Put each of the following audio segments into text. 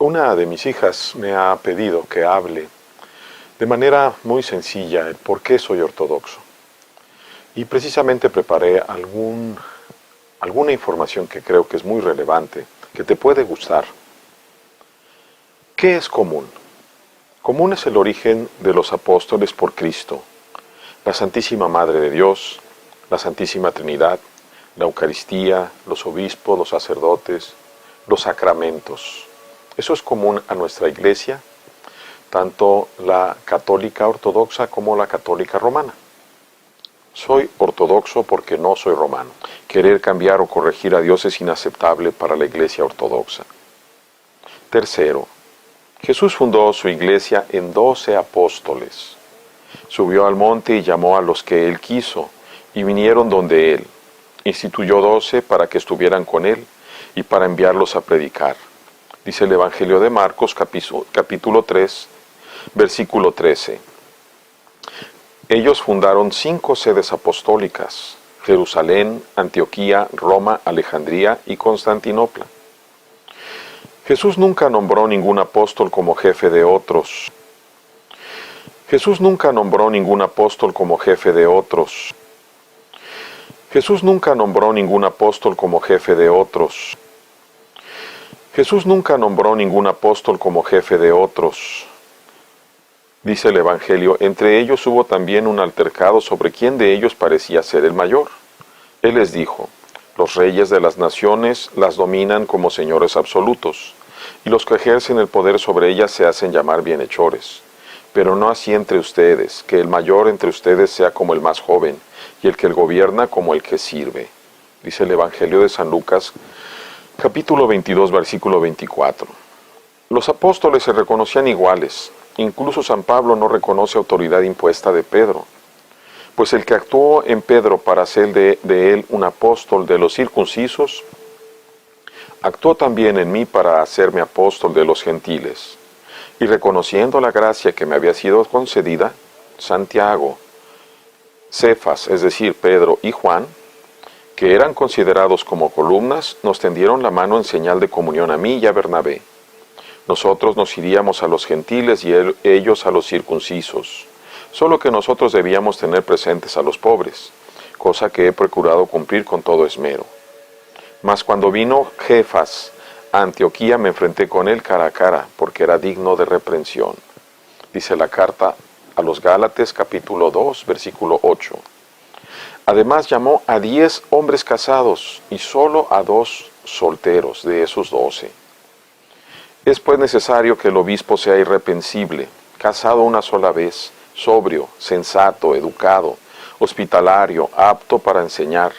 Una de mis hijas me ha pedido que hable de manera muy sencilla el por qué soy ortodoxo. Y precisamente preparé alguna información que creo que es muy relevante, que te puede gustar. ¿Qué es común? Común es el origen de los apóstoles por Cristo, la Santísima Madre de Dios, la Santísima Trinidad, la Eucaristía, los obispos, los sacerdotes, los sacramentos. Eso es común a nuestra Iglesia, tanto la católica ortodoxa como la católica romana. Soy ortodoxo porque no soy romano. Querer cambiar o corregir a Dios es inaceptable para la Iglesia ortodoxa. Tercero, Jesús fundó su Iglesia en 12 apóstoles. Subió al monte y llamó a los que Él quiso, y vinieron donde Él. Instituyó 12 para que estuvieran con Él y para enviarlos a predicar. Dice el Evangelio de Marcos, capítulo 3, versículo 13. Ellos fundaron 5 sedes apostólicas: Jerusalén, Antioquía, Roma, Alejandría y Constantinopla. Jesús nunca nombró ningún apóstol como jefe de otros. Jesús nunca nombró ningún apóstol como jefe de otros. Jesús nunca nombró ningún apóstol como jefe de otros. Jesús nunca nombró ningún apóstol como jefe de otros. Dice el Evangelio, entre ellos hubo también un altercado sobre quién de ellos parecía ser el mayor. Él les dijo, los reyes de las naciones las dominan como señores absolutos, y los que ejercen el poder sobre ellas se hacen llamar bienhechores. Pero no así entre ustedes, que el mayor entre ustedes sea como el más joven, y el que gobierna como el que sirve. Dice el Evangelio de San Lucas, capítulo 22, versículo 24. Los apóstoles se reconocían iguales. Incluso San Pablo no reconoce autoridad impuesta de Pedro. Pues el que actuó en Pedro para hacer de él un apóstol de los circuncisos, actuó también en mí para hacerme apóstol de los gentiles. Y reconociendo la gracia que me había sido concedida, Santiago, Cefas, es decir, Pedro y Juan, que eran considerados como columnas, nos tendieron la mano en señal de comunión a mí y a Bernabé. Nosotros nos iríamos a los gentiles y ellos a los circuncisos, solo que nosotros debíamos tener presentes a los pobres, cosa que he procurado cumplir con todo esmero. Mas cuando vino Cefas a Antioquía me enfrenté con él cara a cara, porque era digno de reprensión. Dice la carta a los Gálatas, capítulo 2, versículo 8. Además llamó a 10 hombres casados y solo a 2 solteros de esos 12. Es pues necesario que el obispo sea irreprensible, casado una sola vez, sobrio, sensato, educado, hospitalario, apto para enseñar,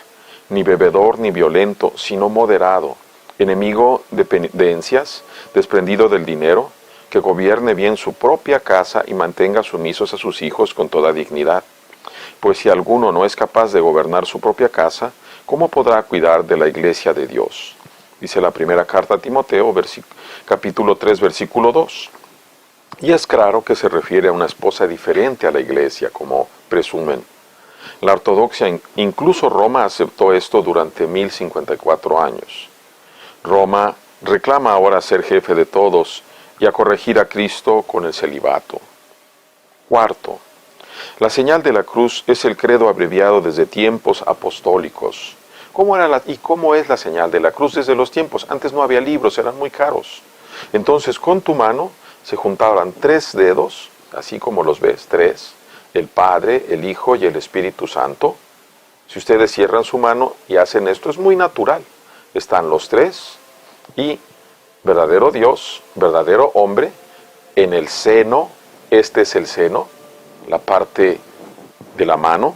ni bebedor ni violento, sino moderado, enemigo de pendencias, desprendido del dinero, que gobierne bien su propia casa y mantenga sumisos a sus hijos con toda dignidad. Pues si alguno no es capaz de gobernar su propia casa, ¿cómo podrá cuidar de la iglesia de Dios? Dice la primera carta a Timoteo, capítulo 3, versículo 2. Y es claro que se refiere a una esposa diferente a la iglesia, como presumen. La ortodoxia, incluso Roma, aceptó esto durante 1054 años. Roma reclama ahora ser jefe de todos y a corregir a Cristo con el celibato. Cuarto, la señal de la cruz es el credo abreviado desde tiempos apostólicos. ¿Cómo es la señal de la cruz desde los tiempos? Antes no había libros, eran muy caros. Entonces con tu mano se juntaban 3 dedos, así como los ves, 3, el Padre, el Hijo y el Espíritu Santo. Si ustedes cierran su mano y hacen esto, es muy natural. Están los 3 y verdadero Dios, verdadero hombre, en el seno, este es el seno, la parte de la mano,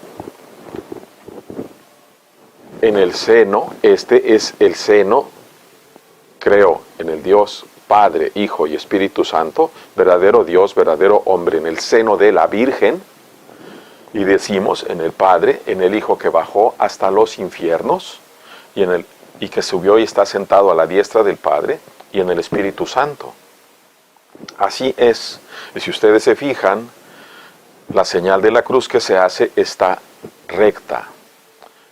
en el seno, este es el seno, creo en el Dios Padre, Hijo y Espíritu Santo, verdadero Dios, verdadero hombre, en el seno de la Virgen, y decimos en el Padre, en el Hijo que bajó hasta los infiernos, y que subió y está sentado a la diestra del Padre, y en el Espíritu Santo. Así es, y si ustedes se fijan, la señal de la cruz que se hace está recta.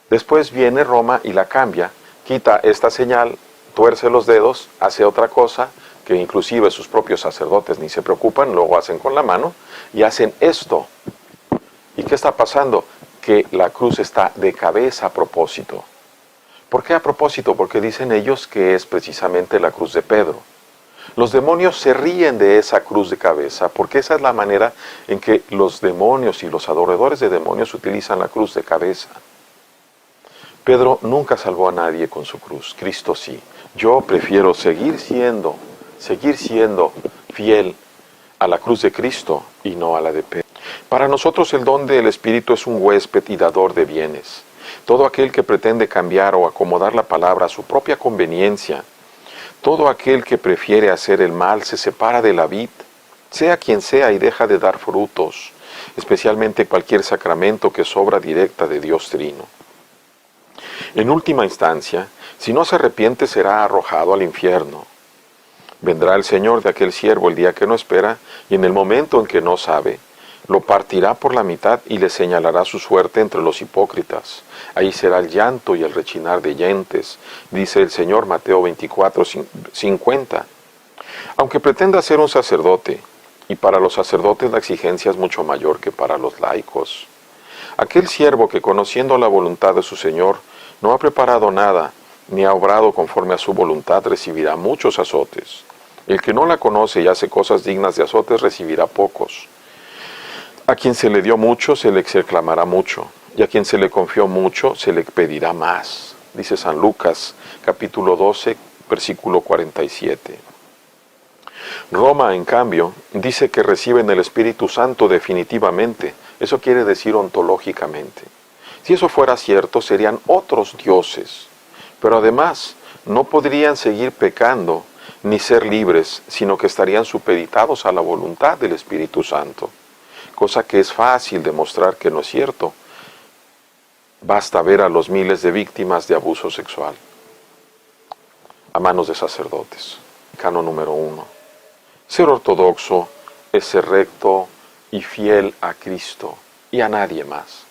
Después viene Roma y la cambia, quita esta señal, tuerce los dedos, hace otra cosa, que inclusive sus propios sacerdotes ni se preocupan, luego hacen con la mano y hacen esto. ¿Y qué está pasando? Que la cruz está de cabeza a propósito. ¿Por qué a propósito? Porque dicen ellos que es precisamente la cruz de Pedro. Los demonios se ríen de esa cruz de cabeza porque esa es la manera en que los demonios y los adoradores de demonios utilizan la cruz de cabeza. Pedro nunca salvó a nadie con su cruz, Cristo sí. Yo prefiero seguir siendo fiel a la cruz de Cristo y no a la de Pedro. Para nosotros el don del Espíritu es un huésped y dador de bienes. Todo aquel que pretende cambiar o acomodar la palabra a su propia conveniencia, todo aquel que prefiere hacer el mal se separa de la vid, sea quien sea, y deja de dar frutos, especialmente cualquier sacramento que es obra directa de Dios Trino. En última instancia, si no se arrepiente será arrojado al infierno. Vendrá el Señor de aquel siervo el día que no espera, y en el momento en que no sabe, lo partirá por la mitad y le señalará su suerte entre los hipócritas. Ahí será el llanto y el rechinar de dientes, dice el Señor, Mateo 24:50. Aunque pretenda ser un sacerdote, y para los sacerdotes la exigencia es mucho mayor que para los laicos. Aquel siervo que, conociendo la voluntad de su Señor, no ha preparado nada, ni ha obrado conforme a su voluntad, recibirá muchos azotes. El que no la conoce y hace cosas dignas de azotes, recibirá pocos. A quien se le dio mucho, se le reclamará mucho, y a quien se le confió mucho, se le pedirá más. Dice San Lucas, capítulo 12, versículo 47. Roma, en cambio, dice que reciben el Espíritu Santo definitivamente. Eso quiere decir ontológicamente. Si eso fuera cierto, serían otros dioses. Pero además, no podrían seguir pecando ni ser libres, sino que estarían supeditados a la voluntad del Espíritu Santo. Cosa que es fácil demostrar que no es cierto. Basta ver a los miles de víctimas de abuso sexual a manos de sacerdotes. Canon número 1. Ser ortodoxo es ser recto y fiel a Cristo y a nadie más.